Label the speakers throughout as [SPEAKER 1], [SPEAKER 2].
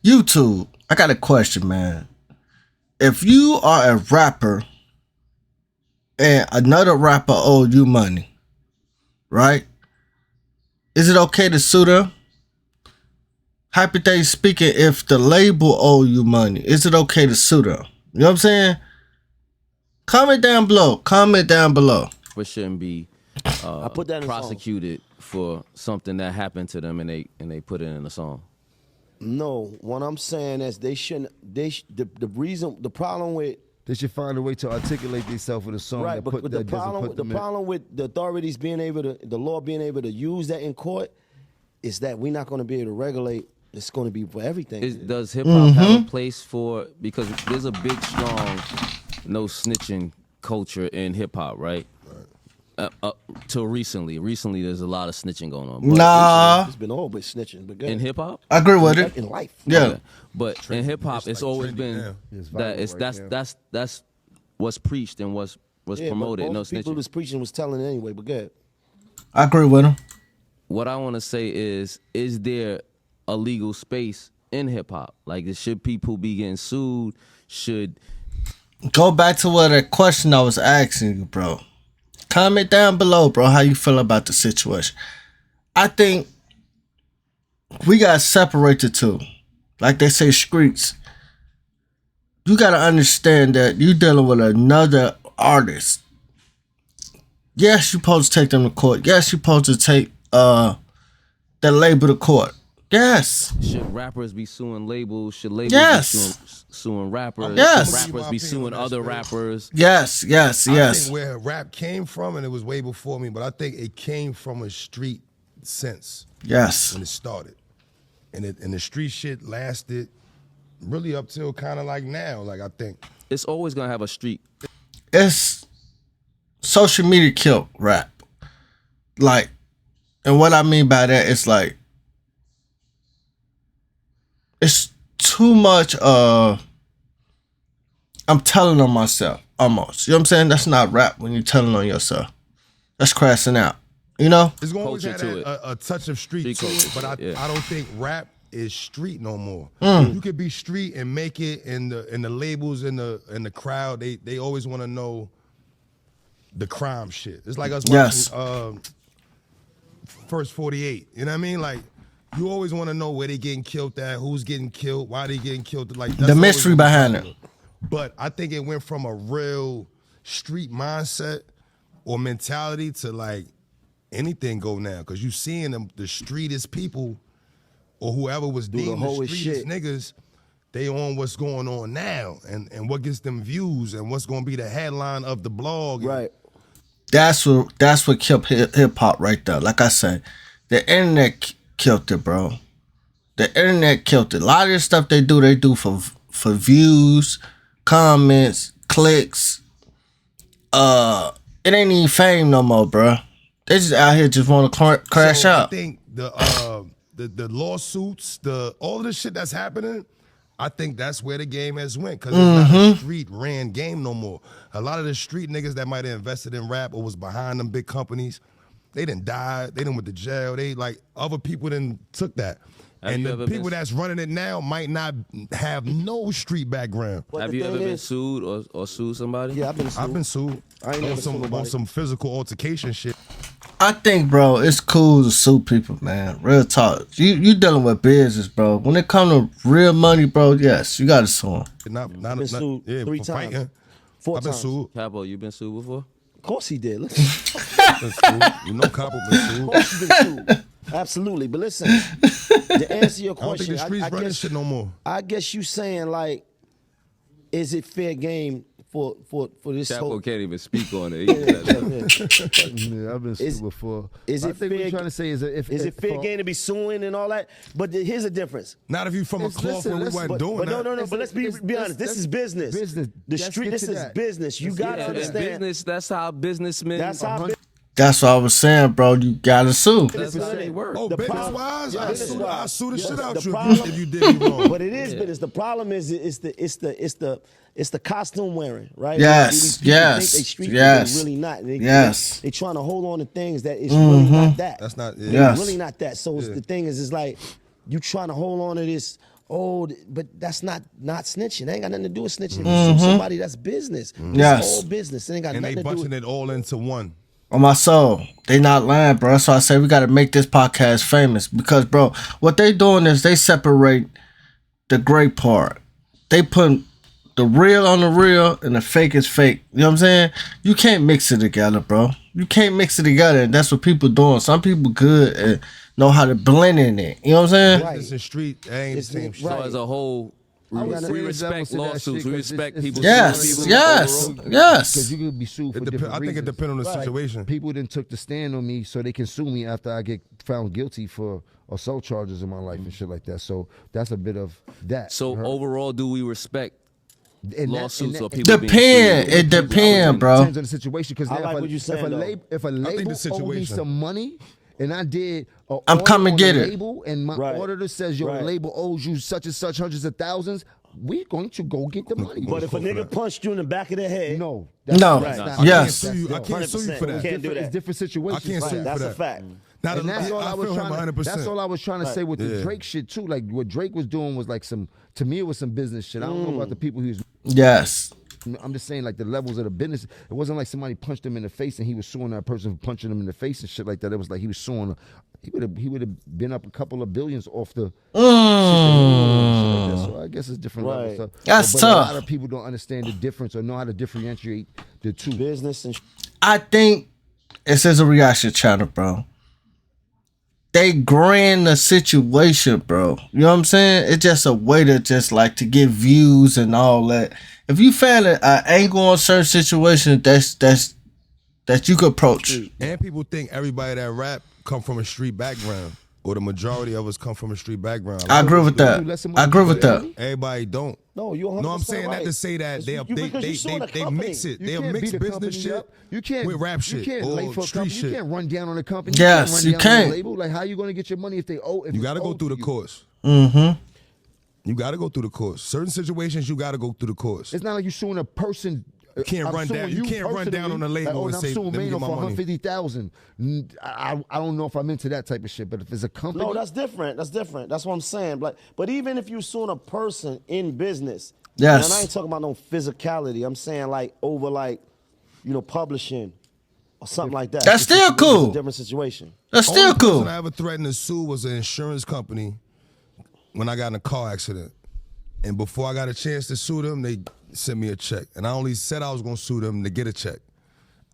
[SPEAKER 1] YouTube, I got a question, man. If you are a rapper and another rapper owed you money, right? Is it okay to sue them? Hypothetically speaking, if the label owe you money, is it okay to sue them? You know what I'm saying? Comment down below. Comment down below.
[SPEAKER 2] But shouldn't be
[SPEAKER 3] I put that in
[SPEAKER 2] prosecuted for something that happened to them and they put it in a song.
[SPEAKER 3] No, what I'm saying is they shouldn't. The problem with
[SPEAKER 4] They should find a way to articulate themselves with a song.
[SPEAKER 3] right, but the problem with the authorities being able to, the law being able to use that in court, is that we're not going to be able to regulate. It's going to be for everything.
[SPEAKER 2] Does hip hop have a place for? Because there's a big, strong, no snitching culture in hip hop, right? Till recently, there's a lot of snitching going on. But
[SPEAKER 1] Nah,
[SPEAKER 3] It's been always snitching, but
[SPEAKER 2] in hip hop,
[SPEAKER 1] I agree with it.
[SPEAKER 3] in life.
[SPEAKER 1] Yeah.
[SPEAKER 2] okay. But in hip hop, it's always been that's what's preached and what's promoted.
[SPEAKER 3] But
[SPEAKER 2] No
[SPEAKER 3] most people
[SPEAKER 2] snitching.
[SPEAKER 3] was preaching was telling anyway, but good.
[SPEAKER 1] I agree with him.
[SPEAKER 2] What I want to say is there a legal space in hip hop? Like, should people be getting sued? Should
[SPEAKER 1] Go back to what a question I was asking you, bro. Comment down below, bro, how you feel about the situation. I think we gotta separate the two. Like they say, streets. You gotta understand that you dealing with another artist. Yes, you supposed to take them to court. Yes, you supposed to take the label to court. Yes.
[SPEAKER 2] should rappers be suing labels? Should labels
[SPEAKER 1] Yes.
[SPEAKER 2] be suing rappers?
[SPEAKER 1] Yes.
[SPEAKER 2] Should rappers be suing other rappers?
[SPEAKER 1] Yes, yes,
[SPEAKER 5] I
[SPEAKER 1] yes.
[SPEAKER 5] think where rap came from, and it was way before me, but I think it came from a street sense
[SPEAKER 1] Yes.
[SPEAKER 5] when it started. And the street shit lasted really up till kind of like now. Like, I think.
[SPEAKER 2] It's always gonna have a street.
[SPEAKER 1] It's social media killed rap. Like, and what I mean by that is like, it's too much I'm telling on myself almost. You know what I'm saying? That's not rap when you're telling on yourself. That's crashing out. You know?
[SPEAKER 5] It's going to always
[SPEAKER 2] Culture
[SPEAKER 5] have
[SPEAKER 2] to
[SPEAKER 5] a touch of street to
[SPEAKER 2] culture,
[SPEAKER 5] it, but
[SPEAKER 2] yeah.
[SPEAKER 5] I don't think rap is street no more.
[SPEAKER 1] Mm.
[SPEAKER 5] You could be street and make it in the labels in the crowd. They always want to know the crime shit. It's like us
[SPEAKER 1] Yes.
[SPEAKER 5] watching First 48. You know what I mean? Like, you always want to know where they getting killed at, who's getting killed, why they getting killed. Like, that's
[SPEAKER 1] The
[SPEAKER 5] always
[SPEAKER 1] mystery
[SPEAKER 5] what
[SPEAKER 1] behind
[SPEAKER 5] I'm
[SPEAKER 1] it.
[SPEAKER 5] But I think it went from a real street mindset or mentality to like anything go now. Cause you seeing the streetest people or whoever was
[SPEAKER 3] the
[SPEAKER 5] deemed the
[SPEAKER 3] whole
[SPEAKER 5] streetest
[SPEAKER 3] shit.
[SPEAKER 5] niggas, they on what's going on now and what gets them views and what's gonna be the headline of the blog.
[SPEAKER 3] Right.
[SPEAKER 1] That's what killed hip hop right there. Like I said, the internet killed it, bro. The internet killed it. A lot of the stuff they do for views, comments, clicks. It ain't even fame no more, bro. They just out here just want to crash
[SPEAKER 5] So
[SPEAKER 1] out.
[SPEAKER 5] I think the lawsuits, all of the shit that's happening, I think that's where the game has went because it's not a street ran game no more. A lot of the street niggas that might have invested in rap or was behind them big companies, they done died. They done went to jail. They like other people done took that.
[SPEAKER 2] Have
[SPEAKER 5] and
[SPEAKER 2] you
[SPEAKER 5] the
[SPEAKER 2] ever
[SPEAKER 5] people
[SPEAKER 2] been-
[SPEAKER 5] that's running it now might not have no street background.
[SPEAKER 3] But
[SPEAKER 2] Have
[SPEAKER 3] the
[SPEAKER 2] you ever
[SPEAKER 3] thing
[SPEAKER 2] been
[SPEAKER 3] is-
[SPEAKER 2] sued or sued somebody?
[SPEAKER 3] Yeah, I've been sued.
[SPEAKER 5] I've been sued
[SPEAKER 3] I ain't never sued
[SPEAKER 5] on
[SPEAKER 3] nobody.
[SPEAKER 5] some physical altercation shit.
[SPEAKER 1] I think, bro, it's cool to sue people, man. Real talk. You dealing with business, bro. When it comes to real money, bro, yes, you gotta sue them.
[SPEAKER 5] Not
[SPEAKER 3] Been sued
[SPEAKER 5] yeah,
[SPEAKER 3] 3
[SPEAKER 5] for
[SPEAKER 3] times.
[SPEAKER 5] fighting.
[SPEAKER 3] 4
[SPEAKER 5] I've been
[SPEAKER 3] times.
[SPEAKER 5] sued.
[SPEAKER 2] Capo, you been sued before?
[SPEAKER 3] Of course he did. Listen.
[SPEAKER 5] Been sued. You know, Copper been sued.
[SPEAKER 3] Of course he been sued. Absolutely. But listen, to answer your
[SPEAKER 5] I don't think
[SPEAKER 3] question,
[SPEAKER 5] the streets running shit no more.
[SPEAKER 3] I guess you saying like, is it fair game for this
[SPEAKER 2] Capo
[SPEAKER 3] whole?
[SPEAKER 2] can't even speak on it.
[SPEAKER 4] Yeah, I've been
[SPEAKER 3] Is-
[SPEAKER 4] sued before.
[SPEAKER 3] is
[SPEAKER 4] I
[SPEAKER 3] it
[SPEAKER 4] think what
[SPEAKER 3] fair-
[SPEAKER 4] you're trying to say is that
[SPEAKER 3] Is it fair game to be suing and all that? But here's the difference.
[SPEAKER 5] Not if you from a
[SPEAKER 4] It's-
[SPEAKER 5] cloth
[SPEAKER 4] listen,
[SPEAKER 5] where we
[SPEAKER 4] listen,
[SPEAKER 5] wasn't
[SPEAKER 3] But,
[SPEAKER 5] doing
[SPEAKER 3] but
[SPEAKER 5] that.
[SPEAKER 3] no. But let's be honest. This is business.
[SPEAKER 4] business.
[SPEAKER 3] The
[SPEAKER 4] Let's
[SPEAKER 3] street.
[SPEAKER 4] get
[SPEAKER 3] This
[SPEAKER 4] to
[SPEAKER 3] is
[SPEAKER 4] that.
[SPEAKER 3] business. You
[SPEAKER 4] Let's
[SPEAKER 3] gotta
[SPEAKER 4] get to that.
[SPEAKER 3] understand.
[SPEAKER 2] Business, that's how businessmen.
[SPEAKER 3] That's how.
[SPEAKER 1] That's what I was saying, bro. You gotta sue.
[SPEAKER 2] That's how they work.
[SPEAKER 5] Oh,
[SPEAKER 3] The
[SPEAKER 5] business
[SPEAKER 3] problem-
[SPEAKER 5] wise,
[SPEAKER 3] yeah,
[SPEAKER 5] I
[SPEAKER 3] business-wise.
[SPEAKER 5] sue the
[SPEAKER 3] Yes.
[SPEAKER 5] shit out
[SPEAKER 3] The
[SPEAKER 5] you
[SPEAKER 3] problem-
[SPEAKER 5] if you did me wrong.
[SPEAKER 3] But it is business. The problem is it's the costume wearing, right?
[SPEAKER 1] Yes,
[SPEAKER 3] These people
[SPEAKER 1] yes,
[SPEAKER 3] think they street
[SPEAKER 1] yes,
[SPEAKER 3] people, really not.
[SPEAKER 1] yes.
[SPEAKER 3] They trying to hold on to things that is really not that.
[SPEAKER 5] That's not.
[SPEAKER 1] Yeah. Yes.
[SPEAKER 3] Really not that. So it's the thing is like you trying to hold on to this. but that's not snitching. That ain't got nothing to do with snitching. If you sue somebody, that's business.
[SPEAKER 1] Yes.
[SPEAKER 3] It's all business. It ain't got
[SPEAKER 5] And they
[SPEAKER 3] nothing to do
[SPEAKER 5] bunching
[SPEAKER 3] with
[SPEAKER 5] it all into one.
[SPEAKER 1] On my soul, they not lying, bro. So I say we got to make this podcast famous because, bro, what they doing is they separate the great part. They put the real on the real and the fake is fake. You know what I'm saying? You can't mix it together, bro. You can't mix it together, and that's what people doing. Some people good and know how to blend in it. You know what I'm saying?
[SPEAKER 3] Right.
[SPEAKER 5] Business and street, that ain't the same shit.
[SPEAKER 2] So as a whole,
[SPEAKER 4] I would say
[SPEAKER 2] we
[SPEAKER 4] there's levels
[SPEAKER 2] respect
[SPEAKER 4] to that
[SPEAKER 2] lawsuits.
[SPEAKER 4] shit,
[SPEAKER 2] We
[SPEAKER 4] 'cause
[SPEAKER 2] respect
[SPEAKER 4] it's-
[SPEAKER 2] people.
[SPEAKER 1] Yes,
[SPEAKER 2] suing people
[SPEAKER 1] yes,
[SPEAKER 2] overall.
[SPEAKER 1] yes.
[SPEAKER 4] Because you could be sued for different
[SPEAKER 5] I think it
[SPEAKER 4] reasons.
[SPEAKER 5] depends on the situation.
[SPEAKER 4] People then took the stand on me so they can sue me after I get found guilty for assault charges in my life and shit like that. So that's a bit of that.
[SPEAKER 2] So
[SPEAKER 4] you heard?
[SPEAKER 2] overall, do we respect
[SPEAKER 4] And
[SPEAKER 2] lawsuits
[SPEAKER 4] that-
[SPEAKER 2] or people being
[SPEAKER 1] Depend.
[SPEAKER 2] sued?
[SPEAKER 1] It depend, bro.
[SPEAKER 4] Depends on the situation. Because
[SPEAKER 3] I like what you're saying, though.
[SPEAKER 4] if a
[SPEAKER 5] think
[SPEAKER 4] label
[SPEAKER 5] the
[SPEAKER 4] owed me
[SPEAKER 5] situation.
[SPEAKER 4] some money and I did a
[SPEAKER 1] I'm
[SPEAKER 4] order
[SPEAKER 1] coming
[SPEAKER 4] on
[SPEAKER 1] get
[SPEAKER 4] the
[SPEAKER 1] it.
[SPEAKER 4] label and my
[SPEAKER 3] Right.
[SPEAKER 4] auditor says your
[SPEAKER 3] Right.
[SPEAKER 4] label owes you such and such hundreds of thousands, we're going to go get the money.
[SPEAKER 3] But if a nigga punched you in the back of the head,
[SPEAKER 4] no,
[SPEAKER 1] No.
[SPEAKER 4] that's
[SPEAKER 1] Right.
[SPEAKER 4] not-
[SPEAKER 5] I
[SPEAKER 1] Yes.
[SPEAKER 5] can't sue you. I
[SPEAKER 4] no.
[SPEAKER 5] can't sue you for that.
[SPEAKER 3] Can't do
[SPEAKER 4] It's
[SPEAKER 3] that.
[SPEAKER 4] different
[SPEAKER 5] I
[SPEAKER 4] situations.
[SPEAKER 5] can't sue you
[SPEAKER 3] that's
[SPEAKER 5] for
[SPEAKER 3] a
[SPEAKER 5] that.
[SPEAKER 3] fact.
[SPEAKER 5] Now,
[SPEAKER 4] And that's all I was
[SPEAKER 5] feel him
[SPEAKER 4] trying to.
[SPEAKER 5] 100%.
[SPEAKER 4] That's all I was trying to say with the
[SPEAKER 5] Yeah.
[SPEAKER 4] Drake shit too. Like what Drake was doing was like some. To me, it was some business shit. I don't know about the people who's.
[SPEAKER 1] Yes.
[SPEAKER 4] I'm just saying, like the levels of the business. It wasn't like somebody punched him in the face and he was suing that person for punching him in the face and shit like that. It was like he was suing. He would have been up a couple of billions off the. Shit like that. So I guess it's different levels.
[SPEAKER 3] Right.
[SPEAKER 1] That's
[SPEAKER 4] but
[SPEAKER 1] tough.
[SPEAKER 4] A lot of people don't understand the difference or know how to differentiate the two.
[SPEAKER 3] business and
[SPEAKER 1] I think this is a reaction channel, bro. They grand the situation, bro. You know what I'm saying? It's just a way to just like to get views and all that. If you find an angle on certain situations, that you could approach.
[SPEAKER 5] And people think everybody that rap come from a street background, or the majority of us come from a street background.
[SPEAKER 1] I agree with that. I agree with that.
[SPEAKER 5] Everybody don't.
[SPEAKER 3] No, you're 100%
[SPEAKER 5] No, I'm saying
[SPEAKER 3] right.
[SPEAKER 5] that to say that
[SPEAKER 3] Because you suing a
[SPEAKER 5] they
[SPEAKER 3] company.
[SPEAKER 5] mix it.
[SPEAKER 4] You
[SPEAKER 5] They'll
[SPEAKER 4] can't
[SPEAKER 5] mix
[SPEAKER 4] beat a
[SPEAKER 5] business
[SPEAKER 4] company
[SPEAKER 5] shit
[SPEAKER 4] up. You can't,
[SPEAKER 5] with rap shit
[SPEAKER 4] You can't lay
[SPEAKER 5] or
[SPEAKER 4] for a
[SPEAKER 5] street
[SPEAKER 4] company. You
[SPEAKER 5] shit.
[SPEAKER 4] can't run down on a company.
[SPEAKER 1] Yes,
[SPEAKER 4] you
[SPEAKER 1] you
[SPEAKER 4] can't run down on
[SPEAKER 1] can't.
[SPEAKER 4] a label. Like how you going to get your money if they owe? If
[SPEAKER 5] You
[SPEAKER 4] it's
[SPEAKER 5] got to go
[SPEAKER 4] owed
[SPEAKER 5] through
[SPEAKER 4] to
[SPEAKER 5] the
[SPEAKER 4] you?
[SPEAKER 5] course.
[SPEAKER 1] Mm-hmm.
[SPEAKER 5] You got to go through the course. Certain situations, you got to go through the course.
[SPEAKER 4] It's not like you suing a person.
[SPEAKER 5] You can't
[SPEAKER 4] I'm
[SPEAKER 5] run
[SPEAKER 4] suing
[SPEAKER 5] down. You can't run
[SPEAKER 4] personally,
[SPEAKER 5] down on a label
[SPEAKER 4] like,
[SPEAKER 5] and
[SPEAKER 4] I'm
[SPEAKER 5] say,
[SPEAKER 4] suing
[SPEAKER 5] "Let me
[SPEAKER 4] Maino
[SPEAKER 5] get my
[SPEAKER 4] for
[SPEAKER 5] money."
[SPEAKER 4] 150,000. I don't know if I'm into that type of shit. But if it's a company,
[SPEAKER 3] No, that's different. That's different. That's what I'm saying. But even if you're suing a person in business,
[SPEAKER 1] Yes.
[SPEAKER 3] and I ain't talking about no physicality. I'm saying like over like, publishing or something like that.
[SPEAKER 1] That's still
[SPEAKER 3] It's a
[SPEAKER 1] cool.
[SPEAKER 3] different situation.
[SPEAKER 1] That's still
[SPEAKER 5] Only person
[SPEAKER 1] cool.
[SPEAKER 5] I ever threatened to sue was an insurance company when I got in a car accident. And before I got a chance to sue them, they sent me a check. And I only said I was going to sue them to get a check.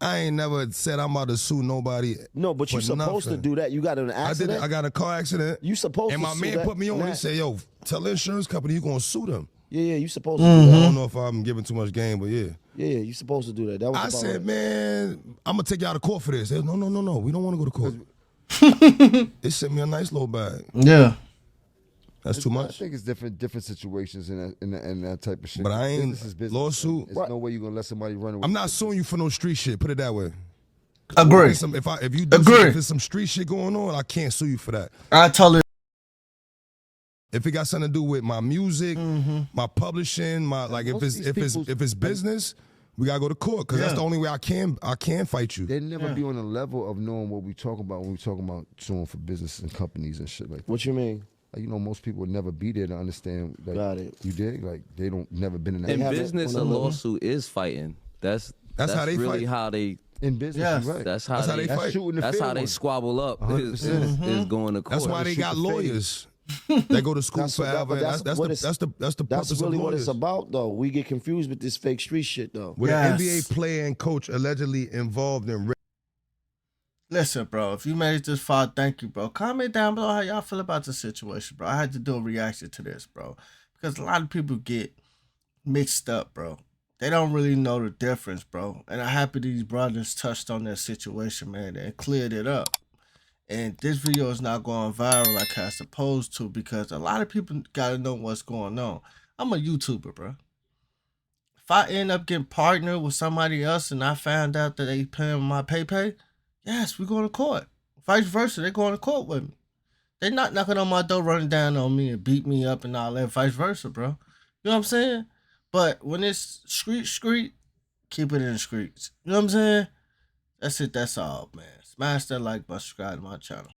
[SPEAKER 5] I ain't never said I'm about to sue nobody.
[SPEAKER 3] No, but you're
[SPEAKER 5] for
[SPEAKER 3] supposed to
[SPEAKER 5] nothing.
[SPEAKER 3] do that. You got in an
[SPEAKER 5] I did
[SPEAKER 3] accident.
[SPEAKER 5] it. I got in a car accident.
[SPEAKER 3] You supposed
[SPEAKER 5] and
[SPEAKER 3] to
[SPEAKER 5] my
[SPEAKER 3] sue
[SPEAKER 5] man
[SPEAKER 3] that-
[SPEAKER 5] put me on. He
[SPEAKER 3] that.
[SPEAKER 5] said, yo, tell the insurance company you're going to sue them.
[SPEAKER 3] Yeah, you supposed to do that.
[SPEAKER 5] I don't know if I'm giving too much game, but yeah.
[SPEAKER 3] Yeah, you supposed to do that. That was
[SPEAKER 5] I
[SPEAKER 3] about
[SPEAKER 5] said,
[SPEAKER 3] it.
[SPEAKER 5] man, I'm going to take y'all to court for this. They said, no. We don't want to go to court. They sent me a nice little bag.
[SPEAKER 1] Yeah.
[SPEAKER 5] That's too
[SPEAKER 4] I
[SPEAKER 5] much.
[SPEAKER 4] think it's different situations in that type of shit.
[SPEAKER 5] But I ain't-
[SPEAKER 4] Business is business.
[SPEAKER 5] lawsuit-
[SPEAKER 4] There's no way you're gonna let somebody run away.
[SPEAKER 5] I'm not suing you for no street shit. Put it that way.
[SPEAKER 1] Agree.
[SPEAKER 5] If you do
[SPEAKER 1] Agree.
[SPEAKER 5] something, if there's some street shit going on, I can't sue you for that.
[SPEAKER 1] I totally.
[SPEAKER 5] If it got something to do with my music, my publishing, my like if
[SPEAKER 4] Most of these
[SPEAKER 5] it's business, we gotta go to court because that's the only way I can fight you.
[SPEAKER 4] They'd never be on the level of knowing what we talk about when we talk about suing for business and companies and shit like that.
[SPEAKER 3] What you mean?
[SPEAKER 4] Like, most people would never be there to understand. Like,
[SPEAKER 3] Got it.
[SPEAKER 4] You dig? Like they don't never been in that.
[SPEAKER 2] In
[SPEAKER 3] have it
[SPEAKER 2] business,
[SPEAKER 3] on
[SPEAKER 2] a
[SPEAKER 3] the level.
[SPEAKER 2] lawsuit is fighting. That's
[SPEAKER 5] how they
[SPEAKER 2] really
[SPEAKER 5] fight.
[SPEAKER 2] how they.
[SPEAKER 4] In business,
[SPEAKER 1] Yes.
[SPEAKER 4] you're right.
[SPEAKER 2] That's how
[SPEAKER 5] That's how
[SPEAKER 2] they.
[SPEAKER 5] they
[SPEAKER 4] That's
[SPEAKER 5] fight.
[SPEAKER 4] shooting the
[SPEAKER 2] That's
[SPEAKER 4] fair
[SPEAKER 2] how they
[SPEAKER 4] one.
[SPEAKER 2] squabble up.
[SPEAKER 4] 100%.
[SPEAKER 2] Is going to court.
[SPEAKER 5] That's why they
[SPEAKER 4] shoot
[SPEAKER 5] got
[SPEAKER 4] the fade.
[SPEAKER 5] lawyers. They go to school
[SPEAKER 3] That's what-
[SPEAKER 5] forever.
[SPEAKER 3] but that's
[SPEAKER 5] That's
[SPEAKER 3] what
[SPEAKER 5] the
[SPEAKER 3] it's-
[SPEAKER 5] purpose
[SPEAKER 3] That's really
[SPEAKER 5] of
[SPEAKER 3] what it's
[SPEAKER 5] lawyers.
[SPEAKER 3] about, though. We get confused with this fake street shit, though.
[SPEAKER 5] With
[SPEAKER 1] Yes.
[SPEAKER 5] an NBA player and coach allegedly involved in
[SPEAKER 1] Listen, bro. If you made it this far, thank you, bro. Comment down below how y'all feel about the situation, bro. I had to do a reaction to this, bro, because a lot of people get mixed up, bro. They don't really know the difference, bro. And I'm happy these brothers touched on that situation, man, and cleared it up. And this video is not going viral like it's supposed to because a lot of people gotta know what's going on. I'm a YouTuber, bro. If I end up getting partnered with somebody else and I found out that they paying my pay, yes, we're going to court. Vice versa, they're going to court with me. They're not knocking on my door, running down on me and beat me up and all that, vice versa, bro. You know what I'm saying? But when it's street, keep it in the streets. You know what I'm saying? That's it, that's all, man. Smash that like button, subscribe to my channel.